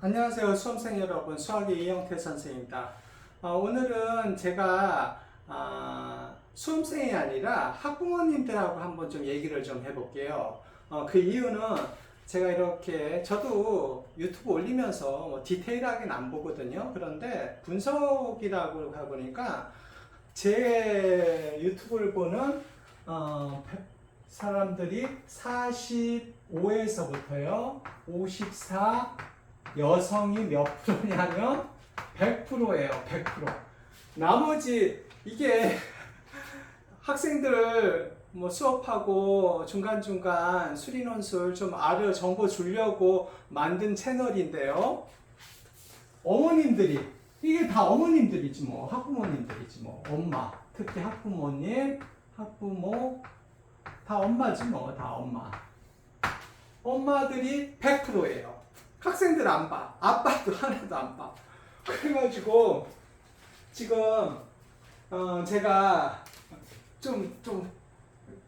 안녕하세요. 수험생 여러분, 수학의 이영태 선생입니다. 오늘은 제가 수험생이 아니라 학부모님들하고 한번 좀 얘기를 좀 해볼게요. 그 이유는 제가 이렇게 저도 유튜브 올리면서 뭐 디테일하게는 안 보거든요. 그런데 분석이라고 해보니까 제 유튜브를 보는 사람들이 45에서부터요 54 여성이 몇 프로냐면 100%예요. 100%. 나머지 이게 학생들 뭐 수업하고 중간중간 수리논술 좀 정보 주려고 만든 채널인데요. 어머님들이 이게 다 어머님들이지 뭐 학부모님들이지 뭐 엄마 특히 학부모님 학부모 다 엄마지 뭐 다 엄마 엄마들이 100%예요. 학생들 안 봐. 아빠도 하나도 안 봐. 그래가지고 지금 제가 좀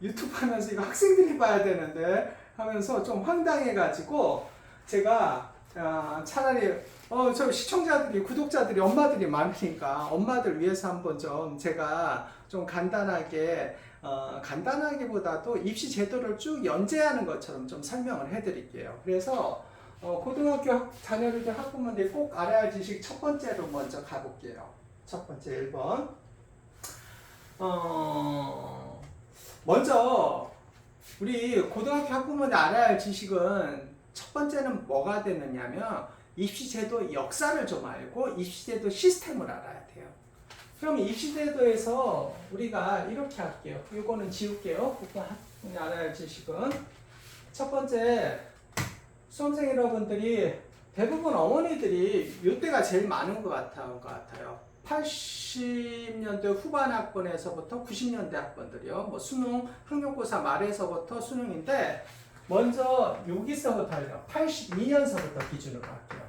유튜브 하면서 이거 학생들이 봐야 되는데 하면서 좀 황당해가지고 제가 차라리 저 시청자들이 구독자들이 엄마들이 많으니까 엄마들 위해서 한번 좀 제가 좀 간단하기보다도 입시 제도를 쭉 연재하는 것처럼 좀 설명을 해드릴게요. 그래서 고등학교 자녀를 둔 학부모들이 꼭 알아야 할 지식 첫 번째로 먼저 가볼게요. 첫 번째 1번. 먼저 우리 고등학교 학부모들이 알아야 할 지식은 첫 번째는 뭐가 되느냐면 입시제도 역사를 좀 알고 입시제도 시스템을 알아야 돼요. 그럼 입시제도에서 우리가 이렇게 할게요. 이거는 지울게요. 학부모들이 알아야 할 지식은 첫 번째 수험생 여러분들이 대부분 어머니들이 이때가 제일 많은 것 같아요. 80년대 후반 학번에서부터 90년대 학번들이요. 뭐 수능, 학력고사 말에서부터 수능인데 먼저 여기서부터 할게요. 82년서부터 기준으로 할게요.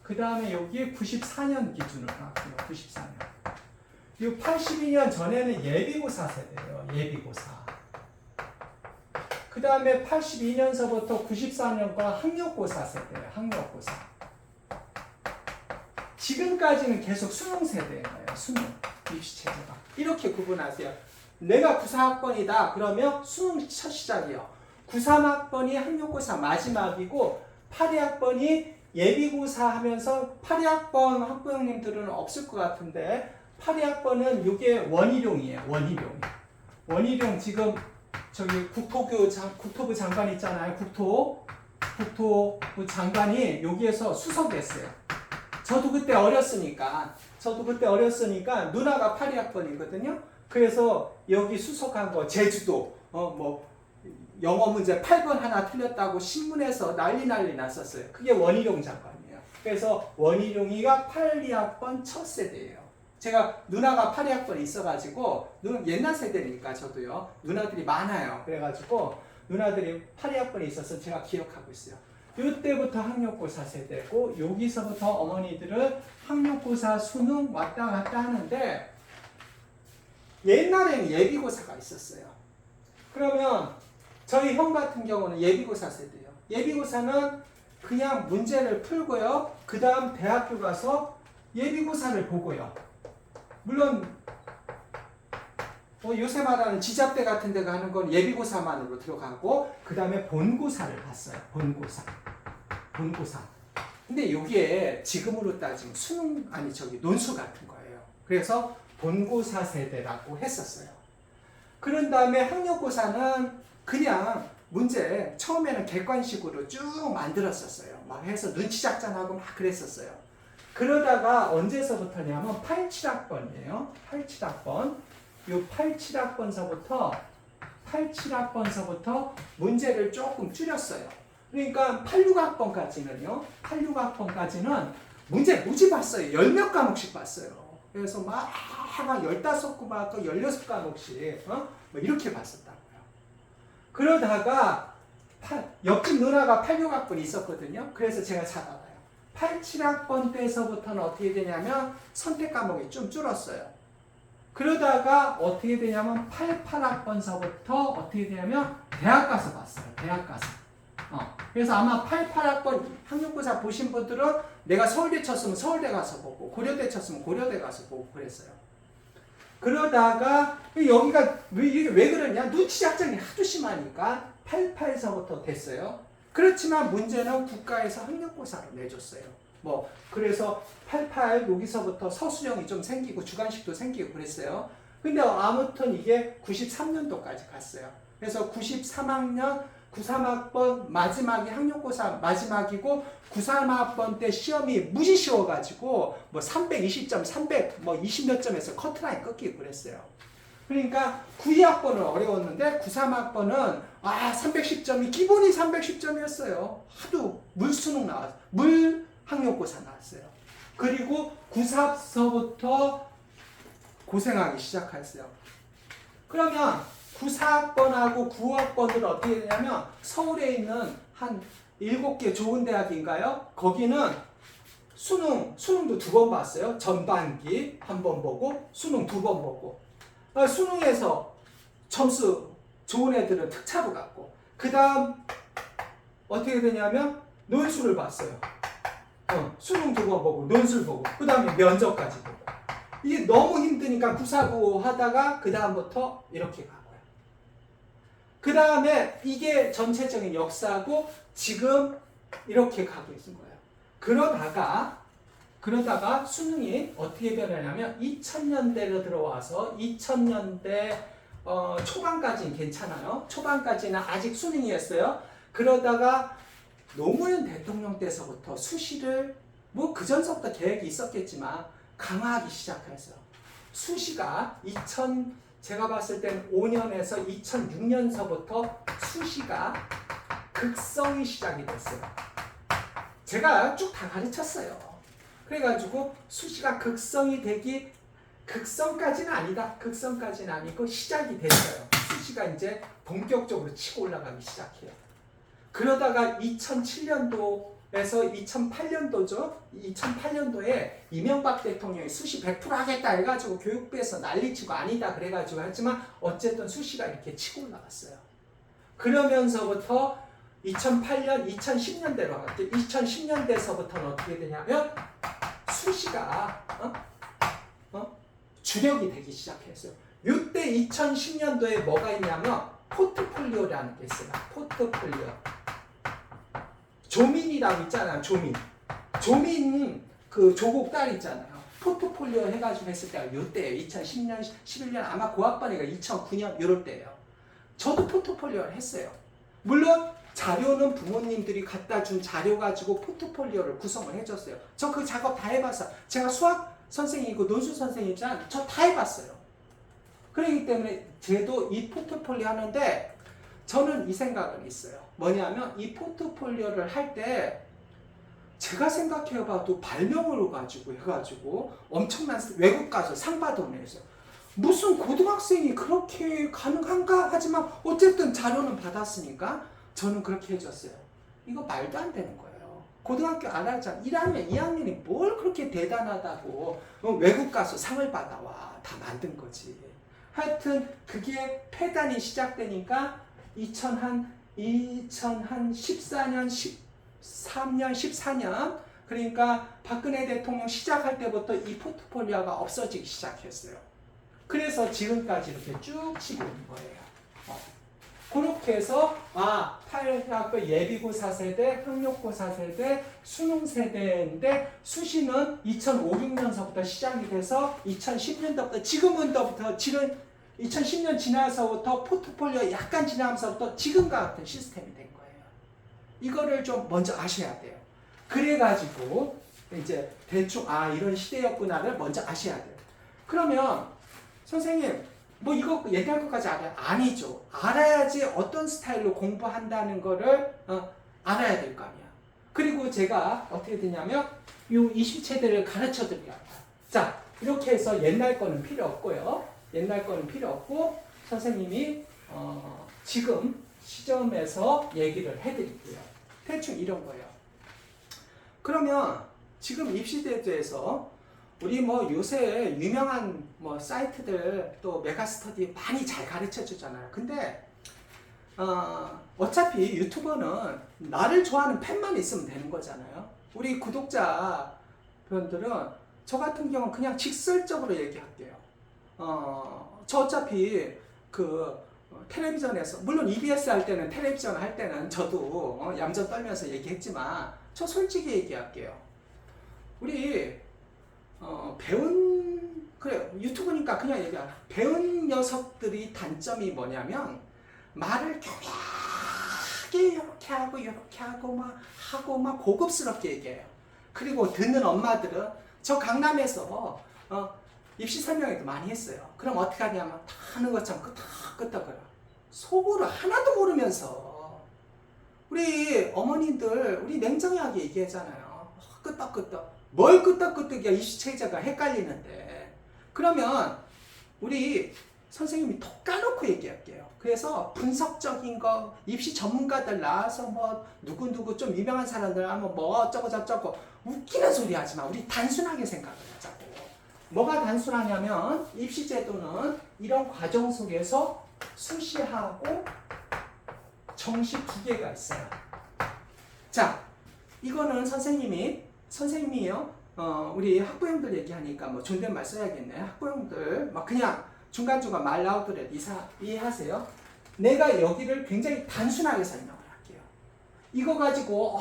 그 다음에 여기 94년 기준으로 할게요. 94년. 이 82년 전에는 예비고사 세대예요. 예비고사. 그 다음에 82년서부터 94년과 학력고사 세대예요. 학력고사. 지금까지는 계속 수능 세대예요. 수능. 입시체제가. 이렇게 구분하세요. 내가 94학번이다. 그러면 수능 첫 시작이요. 93학번이 학력고사 마지막이고 82학번이 예비고사 하면서 82학번 학부형님들은 없을 것 같은데 82학번은 이게 원희룡이에요. 원희룡 지금 저기 국토부 장관 있잖아요. 국토부 장관이 여기에서 수석했어요. 저도 그때 어렸으니까 누나가 82학번이거든요. 그래서 여기 수석한 거 제주도 뭐 영어 문제 8번 하나 틀렸다고 신문에서 난리 났었어요. 그게 원희룡 장관이에요. 그래서 원희룡이가 82학번 첫 세대예요. 제가 누나가 82학번에 있어가지고 옛날 세대니까 저도요. 누나들이 많아요. 그래가지고 누나들이 82학번에 있어서 제가 기억하고 있어요. 이때부터 학력고사 세대고 여기서부터 어머니들은 학력고사 수능 왔다 갔다 하는데 옛날에는 예비고사가 있었어요. 그러면 저희 형 같은 경우는 예비고사 세대예요. 예비고사는 그냥 문제를 풀고요. 그 다음 대학교 가서 예비고사를 보고요. 물론 요새 말하는 지잡대 같은 데가 하는 건 예비고사만으로 들어가고 그 다음에 본고사를 봤어요. 본고사. 근데 여기에 지금으로 따지면 논술 같은 거예요. 그래서 본고사 세대라고 했었어요. 그런 다음에 학력고사는 그냥 문제 처음에는 객관식으로 쭉 만들었었어요. 막 해서 눈치 작전하고 막 그랬었어요. 그러다가 언제서부터냐면 87학번이에요. 87학번. 이 87학번서부터 문제를 조금 줄였어요. 그러니까 86학번까지는 문제 무지 봤어요. 10몇 과목씩 봤어요. 그래서 막 15과목, 16과목씩 뭐 이렇게 봤었다고요. 그러다가 옆집 누나가 86학번이 있었거든요. 그래서 제가 찾아봐요. 87학번 때서부터는 어떻게 되냐면 선택 과목이 좀 줄었어요. 그러다가 어떻게 되냐면 88학번서부터 어떻게 되냐면 대학 가서 봤어요. 대학 가서. 그래서 아마 88학번 학력고사 보신 분들은 내가 서울대 쳤으면 서울대 가서 보고 고려대 쳤으면 고려대 가서 보고 그랬어요. 그러다가 여기가 왜 그러냐? 눈치 작전이 하도 심하니까 88에서부터 됐어요. 그렇지만 문제는 국가에서 학력고사로 내줬어요. 뭐 그래서 88 여기서부터 서술형이 좀 생기고 주관식도 생기고 그랬어요. 근데 아무튼 이게 93년도까지 갔어요. 그래서 93학년 93학번 마지막이 학력고사 마지막이고 93학번 때 시험이 무지 쉬워가지고 뭐 320점, 300 뭐 20몇 점에서 커트라인 끊기고 그랬어요. 그러니까 92학번은 어려웠는데 93학번은 310점이 기본이 310점이었어요. 하도 물수능 나왔어요. 물 학력고사 나왔어요. 그리고 94서부터 고생하기 시작했어요. 그러면 94학번하고 95학번을 어떻게 되냐면 서울에 있는 한 7개 좋은 대학인가요? 거기는 수능도 2번 봤어요. 전반기 한 번 보고 수능 2번 보고 수능에서 점수 좋은 애들은 특차로 갔고 그 다음 어떻게 되냐면 논술을 봤어요. 수능 2번 보고 논술 보고 그 다음에 면접까지 보고 이게 너무 힘드니까 949 하다가 그 다음부터 이렇게 가고요. 그 다음에 이게 전체적인 역사고 지금 이렇게 가고 있는 거예요. 그러다가 수능이 어떻게 변하냐면 2000년대로 들어와서 2000년대 초반까지는 괜찮아요. 초반까지는 아직 수능이었어요. 그러다가 노무현 대통령 때서부터 수시를 뭐 그전서부터 계획이 있었겠지만 강화하기 시작했어요. 수시가 제가 봤을 땐 5년에서 2006년서부터 수시가 극성이 시작이 됐어요. 제가 쭉 다 가르쳤어요. 그래가지고 수시가 극성까지는 아니다. 극성까지는 아니고 시작이 됐어요. 수시가 이제 본격적으로 치고 올라가기 시작해요. 그러다가 2007년도에서 2008년도죠. 2008년도에 이명박 대통령이 수시 100% 하겠다 해가지고 교육부에서 난리치고 아니다 그래가지고 했지만 어쨌든 수시가 이렇게 치고 올라갔어요. 그러면서부터 2008년, 2010년대로 갔죠. 2010년대에서부터는 어떻게 되냐면 수시가 주력이 되기 시작했어요. 이때 2010년도에 뭐가 있냐면 포트폴리오라는 게 있어요. 포트폴리오. 조민이라고 있잖아요. 조민 그 조국 딸 있잖아요. 포트폴리오 해가지고 했을 때가 이때예요. 2010년, 11년 아마 고학번이가 2009년 이럴 때예요. 저도 포트폴리오를 했어요. 물론 자료는 부모님들이 갖다 준 자료 가지고 포트폴리오를 구성을 해줬어요. 저 그 작업 다 해봤어요. 제가 수학 선생님이고 논술 선생님이지만 저 다 해봤어요. 그렇기 때문에 저도 이 포트폴리오 하는데 저는 이 생각은 있어요. 뭐냐면 이 포트폴리오를 할 때 제가 생각해봐도 발명으로 해가지고 엄청난 외국 가서 상 받은 애였어요. 무슨 고등학생이 그렇게 가능한가 하지만 어쨌든 자료는 받았으니까 저는 그렇게 해줬어요. 이거 말도 안 되는 거예요. 고등학교 안 하잖아. 1학년, 2학년이 뭘 그렇게 대단하다고 외국 가서 상을 받아와. 다 만든 거지. 하여튼 그게 폐단이 시작되니까 2014년, 13년, 14년 그러니까 박근혜 대통령 시작할 때부터 이 포트폴리오가 없어지기 시작했어요. 그래서 지금까지 이렇게 쭉 치고 있는 거예요. 그렇게 해서 8학교 예비고사 세대, 학력고사 세대, 수능 세대인데 수시는 2005, 6년서부터 시작이 돼서 2010년도부터 지금 2010년 지나서부터 포트폴리오 약간 지나면서부터 지금과 같은 시스템이 된 거예요. 이거를 좀 먼저 아셔야 돼요. 그래가지고 이제 대충 이런 시대였구나를 먼저 아셔야 돼요. 그러면 선생님 뭐 이거 얘기할 것까지 알아요? 아니죠. 알아야지 어떤 스타일로 공부한다는 거를 알아야 될 거 아니야. 그리고 제가 어떻게 되냐면 이 20세대를 가르쳐 드려요. 자, 이렇게 해서 옛날 거는 필요 없고요. 옛날 거는 필요 없고 선생님이 지금 시점에서 얘기를 해드릴게요. 대충 이런 거예요. 그러면 지금 입시제도에서 우리 뭐 요새 유명한 뭐 사이트들 또 메가스터디 많이 잘 가르쳐 주잖아요. 근데 어차피 유튜버는 나를 좋아하는 팬만 있으면 되는 거잖아요. 우리 구독자 분들은 저 같은 경우는 그냥 직설적으로 얘기할게요. 저 어차피 텔레비전에서, 물론 EBS 할 때는, 텔레비전 할 때는 저도 얌전 떨면서 얘기했지만, 저 솔직히 얘기할게요. 우리 그래, 유튜브니까 그냥 얘기하라. 배운 녀석들이 단점이 뭐냐면 말을 교묘하게 이렇게 하고 막 고급스럽게 얘기해요. 그리고 듣는 엄마들은, 저 강남에서 입시 설명회도 많이 했어요. 그럼 어떻게 하냐면 다 하는 것처럼 끄떡끄떡거려. 속으로 하나도 모르면서. 우리 어머님들, 우리 냉정하게 얘기하잖아요. 끄떡끄떡. 뭘 끄떡끄떡이야. 입시 체제가 헷갈리는데. 그러면 우리 선생님이 톡 까놓고 얘기할게요. 그래서 분석적인 거, 입시 전문가들 나와서 뭐 누구 좀 유명한 사람들 하면 뭐 어쩌고 저쩌고 웃기는 소리 하지 마. 우리 단순하게 생각을 하자고. 뭐가 단순하냐면 입시 제도는 이런 과정 속에서 수시하고 정시 두 개가 있어요. 자, 이거는 선생님이요. 우리 학부형들 얘기하니까 뭐 존댓말 써야겠네. 학부형들 막 그냥 중간중간 말 나오더라도 이해하세요. 내가 여기를 굉장히 단순하게 설명을 할게요. 이거 가지고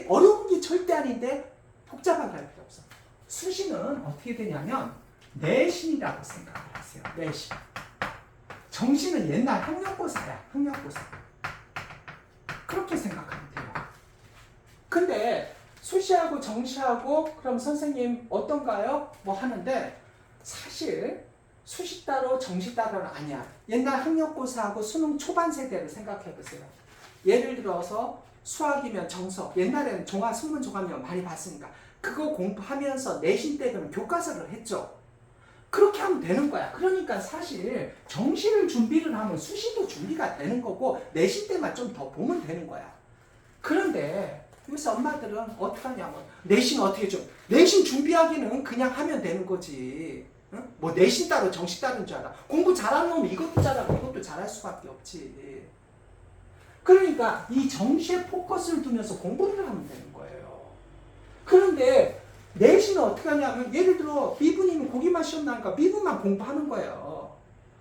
어려운 게 절대 아닌데 복잡하게 할 필요 없어. 수시는 어떻게 되냐면 내신이라고 생각을 하세요. 내신. 정시는 옛날 학력고사야. 학력고사. 그렇게 생각하면 돼요. 근데 수시하고 정시하고 그럼 선생님 어떤가요? 뭐 하는데 사실 수시 따로 정시 따로는 아니야. 옛날 학력고사하고 수능 초반 세대를 생각해 보세요. 예를 들어서 수학이면 정석, 옛날에는 승문 종합면 많이 봤으니까 그거 공부하면서 내신 때는 교과서를 했죠. 그렇게 하면 되는 거야. 그러니까 사실 정시를 준비를 하면 수시도 준비가 되는 거고 내신 때만 좀 더 보면 되는 거야. 그런데 요새 엄마들은 어떻게 하냐면 내신 어떻게 좀, 내신 준비하기는 그냥 하면 되는 거지. 응? 뭐 내신 따로 정시 따로인 줄 알아. 공부 잘하는 놈은 이것도 잘하고 이것도 잘할 수밖에 없지. 그러니까 이 정시에 포커스를 두면서 공부를 하면 되는 거예요. 그런데 내신은 어떻게 하냐면 예를 들어 미분이면 거기만 시험 나니까 미분만 공부하는 거예요.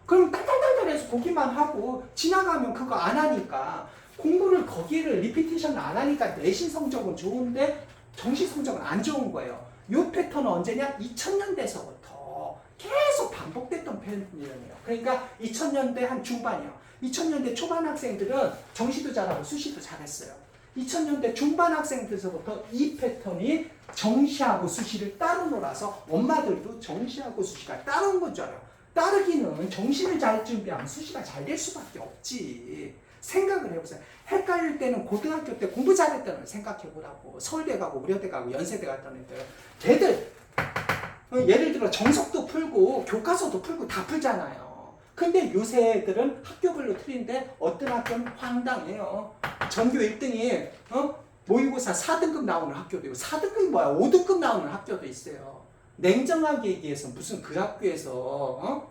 그럼 딸딸딸딸해서 거기만 하고 지나가면 그거 안 하니까 공부를 거기를 리피티션을 안 하니까 내신 성적은 좋은데 정시 성적은 안 좋은 거예요. 이 패턴은 언제냐? 2000년대서부터 계속 반복됐던 패턴이에요. 그러니까 2000년대 한 중반이요. 2000년대 초반 학생들은 정시도 잘하고 수시도 잘했어요. 2000년대 중반 학생들서부터 이 패턴이 정시하고 수시를 따로 놀아서 엄마들도 정시하고 수시가 따로인 건 줄 알아요. 따르기는 정시를 잘 준비하면 수시가 잘 될 수밖에 없지. 생각을 해보세요. 헷갈릴 때는 고등학교 때 공부 잘할 때는 생각해보라고. 서울대 가고 우려대 가고 연세대 갔던 애들. 걔들 예를 들어 정석도 풀고 교과서도 풀고 다 풀잖아요. 근데 요새 애들은 학교별로 틀린데 어떤 학교는 황당해요. 전교 1등이 모의고사 4등급 나오는 학교도 있고 4등급이 뭐야 5등급 나오는 학교도 있어요. 냉정하게 얘기해서 무슨 그 학교에서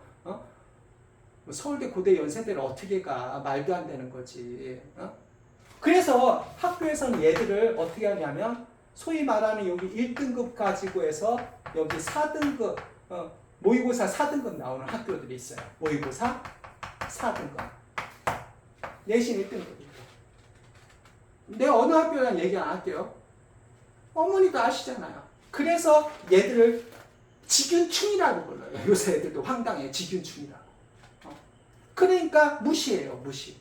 서울대 고대 연세대를 어떻게 가 말도 안 되는 거지. 그래서 학교에서는 얘들을 어떻게 하냐면 소위 말하는 여기 1등급 가지고 해서 여기 4등급 모의고사 4등급 나오는 학교들이 있어요. 모의고사 4등급. 내신 1등급이고. 내가 어느 학교랑 얘기 안 할게요. 어머니도 아시잖아요. 그래서 얘들을 직윤충이라고 불러요. 요새 애들도 황당해. 직윤충이라고. 그러니까 무시해요. 무시.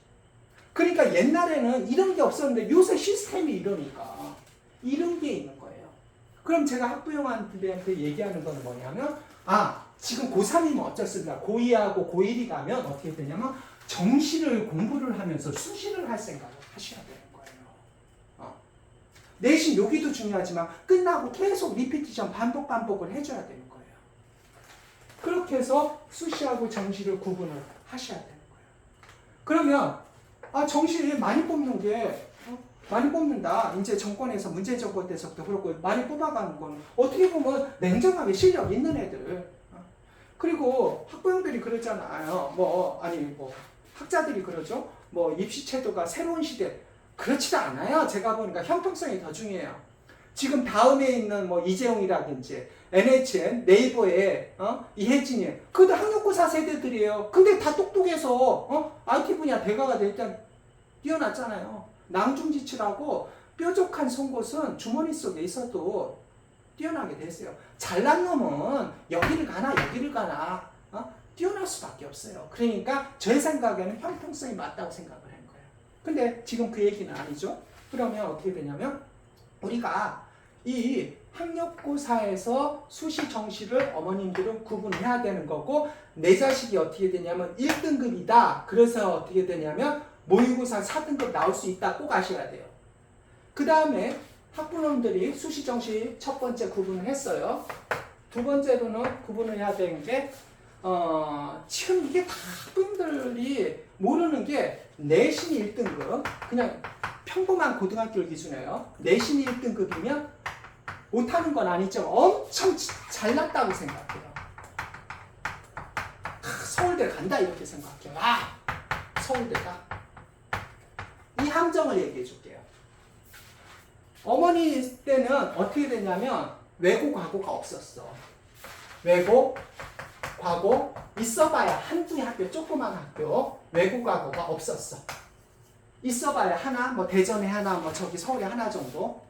그러니까 옛날에는 이런 게 없었는데 요새 시스템이 이러니까 이런 게 있는 거예요. 그럼 제가 학부형한테 얘기하는 건 뭐냐면 지금 고3이면 어쩌습니까? 고2하고 고1이 가면 어떻게 되냐면 정시를 공부를 하면서 수시를 할 생각을 하셔야 되는 거예요. 내신 여기도 중요하지만 끝나고 계속 리피티션 반복을 해줘야 되는 거예요. 그렇게 해서 수시하고 정시를 구분을 하셔야 되는 거예요. 그러면 정시 많이 뽑는 게 많이 뽑는다. 이제 정권에서 문재인 정권 때서부터 그렇고 많이 뽑아가는 건 어떻게 보면 냉정하게 실력 있는 애들. 그리고 학부형들이 그러잖아요. 학자들이 그러죠. 뭐 입시제도가 새로운 시대 그렇지도 않아요. 제가 보니까 형평성이 더 중요해요. 지금 다음에 있는 뭐 이재용이라든지 NHN, 네이버에 이혜진이 그것도 학력고사 세대들이에요. 근데 다 똑똑해서 IT 분야 대가가 일단 뛰어났잖아요. 낭중지출하고 뾰족한 송곳은 주머니 속에 있어도 뛰어나게 됐어요. 잘난 놈은 여기를 가나 여기를 가나 뛰어날 수밖에 없어요. 그러니까 제 생각에는 형평성이 맞다고 생각을 한 거예요. 근데 지금 그 얘기는 아니죠. 그러면 어떻게 되냐면 우리가 이 학력고사에서 수시 정시를 어머님들은 구분해야 되는 거고 내 자식이 어떻게 되냐면 1등급이다. 그래서 어떻게 되냐면 모의고사 4등급 나올 수 있다. 꼭 아셔야 돼요. 그 다음에 학부모님들이 수시 정시 첫 번째 구분을 했어요. 두 번째로는 구분을 해야 되는 게 지금 이게 다 학부모님들이 모르는 게 내신 1등급 그냥 평범한 고등학교를 기준해요. 내신 1등급이면 못하는 건 아니지만 엄청 잘났다고 생각해요. 서울대 간다 이렇게 생각해요. 서울대다. 이 함정을 얘기해 줄게요. 어머니 때는 어떻게 됐냐면 외고 과고가 없었어. 외고 과고 있어봐야 한두 학교 조그만 학교 외고 과고가 없었어. 있어봐야 하나 뭐 대전에 하나 뭐 저기 서울에 하나 정도.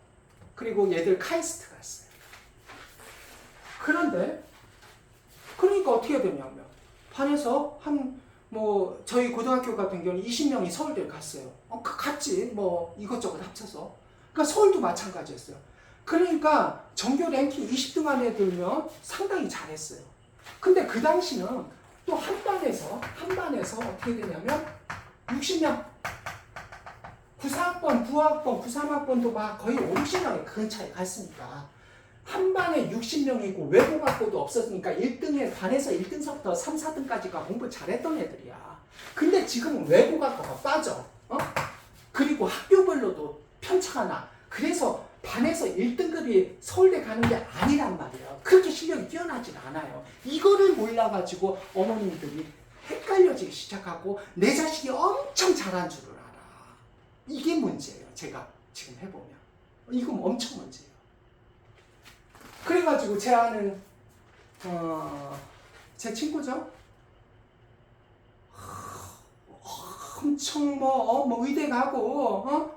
그리고 얘들 카이스트 갔어요. 그런데 그러니까 어떻게 되냐면 반에서 뭐 저희 고등학교 같은 경우는 20명이 서울대를 갔어요. 갔지 뭐 이것저것 합쳐서. 그러니까 서울도 마찬가지였어요. 그러니까 전교 랭킹 20등 안에 들면 상당히 잘했어요. 근데 그 당시는 또 한 반에서 어떻게 되냐면 60명 94학번, 9학번, 93학번도 막 거의 5, 60명의 근처에 갔으니까 한 반에 60명이고 외고 학고도 없었으니까 1등에 반에서 1등서부터 3, 4등까지가 공부 잘했던 애들이야. 근데 지금은 외고 학고가 빠져. 그리고 학교별로도 편차가 나. 그래서 반에서 1등급이 서울대 가는 게 아니란 말이에요. 그렇게 실력이 뛰어나진 않아요. 이거를 몰라가지고 어머님들이 헷갈려지기 시작하고 내 자식이 엄청 잘한 줄을 알아. 이게 문제예요. 제가 지금 해보면. 이건 엄청 문제예요. 그래가지고 제 아는 제 친구죠. 엄청 뭐 의대 가고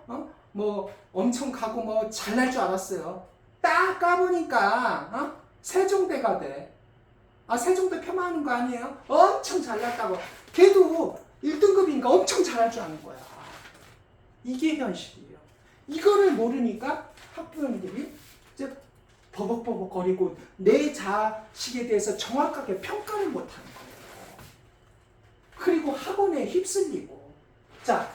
뭐 엄청 가고 뭐 잘날 줄 알았어요. 딱 까보니까 세종대가 돼. 세종대 폄하하는 거 아니에요? 엄청 잘났다고. 걔도 1등급이니까 엄청 잘할 줄 아는 거야. 이게 현실이에요. 이거를 모르니까 학부모님들이 이제 버벅버벅거리고 내 자식에 대해서 정확하게 평가를 못하는 거예요. 그리고 학원에 휩쓸리고. 자,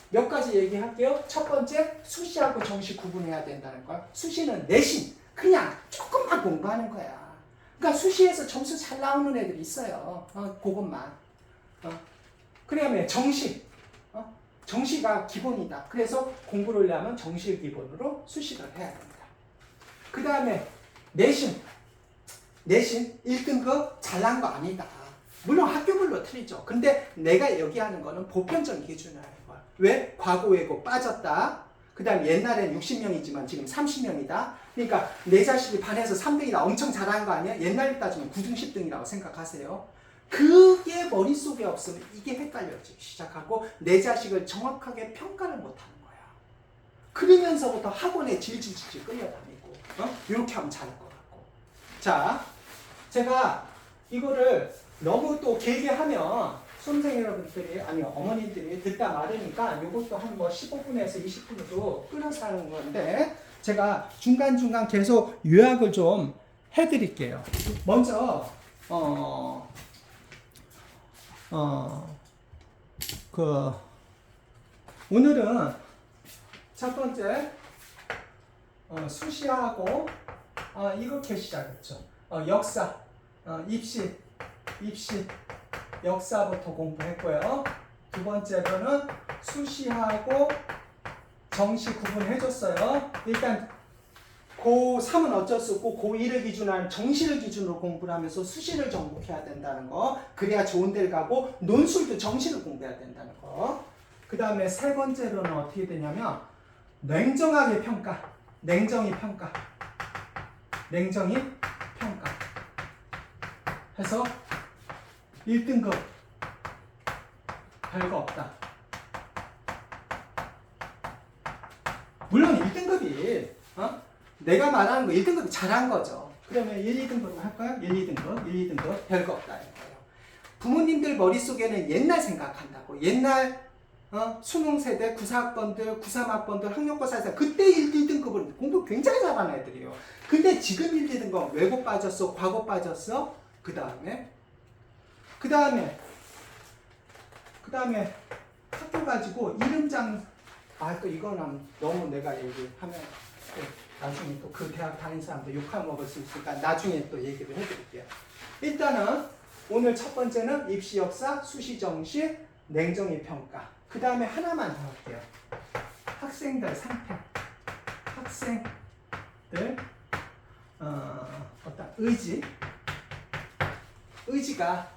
몇 가지 얘기할게요. 첫 번째, 수시하고 정시 구분해야 된다는 거야. 수시는 내신, 그냥 조금만 공부하는 거야. 그러니까 수시에서 점수 잘 나오는 애들이 있어요. 그것만. 그 다음에 정시. 정시가 기본이다. 그래서 공부를 하면 정시를 기본으로 수시를 해야 됩니다. 그 다음에 내신 1등급 잘난 거 아니다. 물론 학교별로 틀리죠. 근데 내가 여기 하는 거는 보편적 기준을 하는 거야. 왜? 과거 외고 빠졌다. 그 다음 옛날엔 60명이지만 지금 30명이다. 그러니까 내 자식이 반에서 3등이다. 엄청 잘하는 거 아니야? 옛날에 따지면 9등, 10등이라고 생각하세요. 그게 머릿속에 없으면 이게 헷갈려지기 시작하고 내 자식을 정확하게 평가를 못하는 거야. 그러면서부터 학원에 질질질질 끌려다니고 이렇게 하면 잘할 것 같고. 자, 제가 이거를 너무 또 길게 하면 수험생 여러분들이 어머니들이 듣다 말으니까 이것도 한 뭐 15분에서 20분도 끌어서 하는 건데 제가 중간중간 계속 요약을 좀 해드릴게요. 먼저 오늘은 첫 번째 수시하고 이렇게 시작했죠. 역사, 입시 역사부터 공부했고요. 두 번째로는 수시하고 정시 구분해줬어요. 일단 고3은 어쩔 수 없고 고1을 기준으로 정시를 기준으로 공부를 하면서 수시를 정복해야 된다는 거. 그래야 좋은 데를 가고 논술도 정시를 공부해야 된다는 거. 그 다음에 세 번째로는 어떻게 되냐면 냉정하게 평가. 냉정히 평가. 냉정히 평가. 해서 1등급 별거 없다. 물론 1등급이 내가 말하는 거 1등급이 잘한 거죠. 그러면 1, 2등급으로 할까요? 1, 2등급, 1, 2등급 별거 없다 이거예요. 부모님들 머릿속에는 옛날 생각한다고. 옛날 수능 세대 94학번들, 93학번들 학력고사에서 그때 1, 2등급은 공부 굉장히 잘하는 애들이에요. 근데 지금 1, 2등급 외고 빠졌어, 과거 빠졌어. 그 다음에 학교 가지고 이름장 또 이거는 너무 내가 얘기하면 나중에 또 그 대학 다닌 사람도 욕할 먹을 수 있으니까 나중에 또 얘기를 해드릴게요. 일단은 오늘 첫 번째는 입시 역사, 수시 정시, 냉정히 평가. 그 다음에 하나만 더 할게요. 학생들 상태. 학생들 어떤 의지가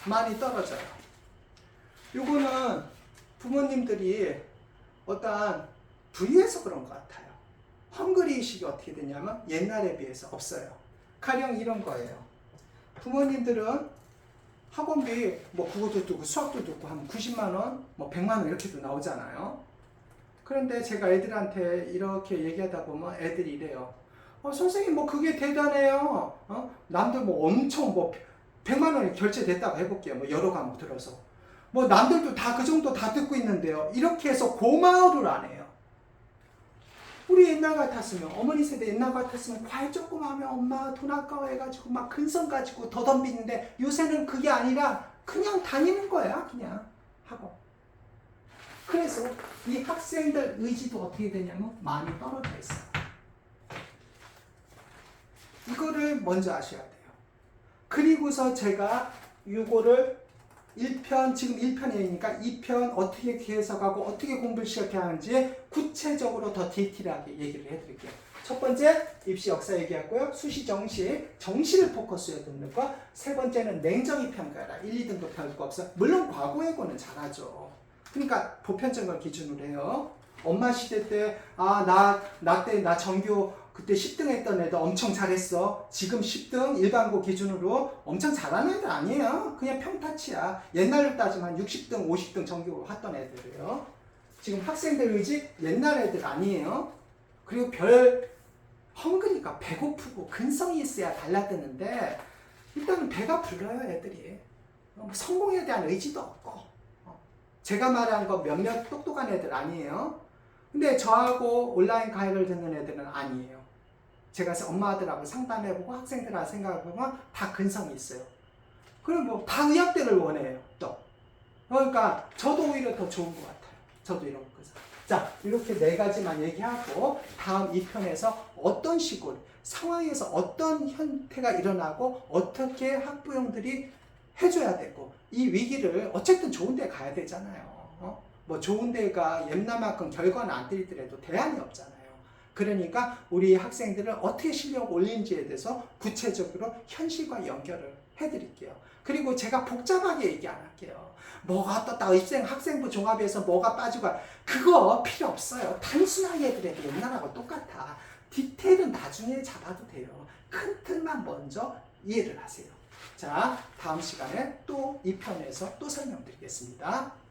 많이 떨어져요. 요거는 부모님들이 어떠한 부유해서 그런 것 같아요. 헝그리 의식이 어떻게 되냐면 옛날에 비해서 없어요. 가령 이런 거예요. 부모님들은 학원비 뭐 국어도 듣고 수학도 듣고 하면 90만 원, 뭐 100만 원 이렇게도 나오잖아요. 그런데 제가 애들한테 이렇게 얘기하다 보면 애들이 이래요. 선생님 뭐 그게 대단해요. 남들 뭐 엄청 뭐 100만 원이 결제됐다고 해볼게요. 뭐 여러 과목 들어서. 뭐 남들도 다 그 정도 다 듣고 있는데요. 이렇게 해서 고마워를 안 해요. 우리 옛날 같았으면, 어머니 세대 옛날 같았으면 과외 조금 하면 엄마 돈 아까워해가지고 막 근성 가지고 더 덤비는데 요새는 그게 아니라 그냥 다니는 거야. 그냥 하고. 그래서 이 학생들 의지도 어떻게 되냐면 많이 떨어져 있어요. 이거를 먼저 아셔야 돼요. 그리고서 제가 이거를 1편, 지금 1편이니까 2편 어떻게 해석하고 어떻게 공부를 시작해야 하는지 구체적으로 더 디테일하게 얘기를 해드릴게요. 첫 번째, 입시 역사 얘기하고요. 수시 정시를 포커스에 두는 거. 세 번째는 냉정히 평가해라. 1, 2등급 별거 없어. 물론 과거에고는 잘하죠. 그러니까 보편적인 걸 기준으로 해요. 엄마 시대 때, 나 전교 그때 10등 했던 애들 엄청 잘했어. 지금 10등 일반고 기준으로 엄청 잘하는 애들 아니에요. 그냥 평타치야. 옛날로 따지면 60등, 50등 전교 했던 애들이에요. 지금 학생들 의지 옛날 애들 아니에요. 그리고 헝그니까 배고프고 근성이 있어야 달라드는데 일단은 배가 불러요 애들이. 성공에 대한 의지도 없고. 제가 말한 거 몇몇 똑똑한 애들 아니에요. 근데 저하고 온라인 강의를 듣는 애들은 아니에요. 제가 엄마들하고 상담해보고 학생들하고 생각해보면 다 근성이 있어요. 그럼 뭐 다 의학대를 원해요. 또. 그러니까 저도 오히려 더 좋은 것 같아요. 저도 이런 거죠. 자, 이렇게 네 가지만 얘기하고 다음 2편에서 어떤 식으로 상황에서 어떤 형태가 일어나고 어떻게 학부형들이 해줘야 되고 이 위기를 어쨌든 좋은 데 가야 되잖아요. 뭐 좋은 데가 옛날만큼 결과는 안 들더라도 대안이 없잖아요. 그러니까 우리 학생들을 어떻게 실력 올린지에 대해서 구체적으로 현실과 연결을 해드릴게요. 그리고 제가 복잡하게 얘기 안 할게요. 뭐가 떴다 학생부 종합에서 뭐가 빠지고 그거 필요 없어요. 단순하게 해드려도 옛날하고 똑같아. 디테일은 나중에 잡아도 돼요. 큰 틀만 먼저 이해를 하세요. 자, 다음 시간에 또 2편에서 또 설명드리겠습니다.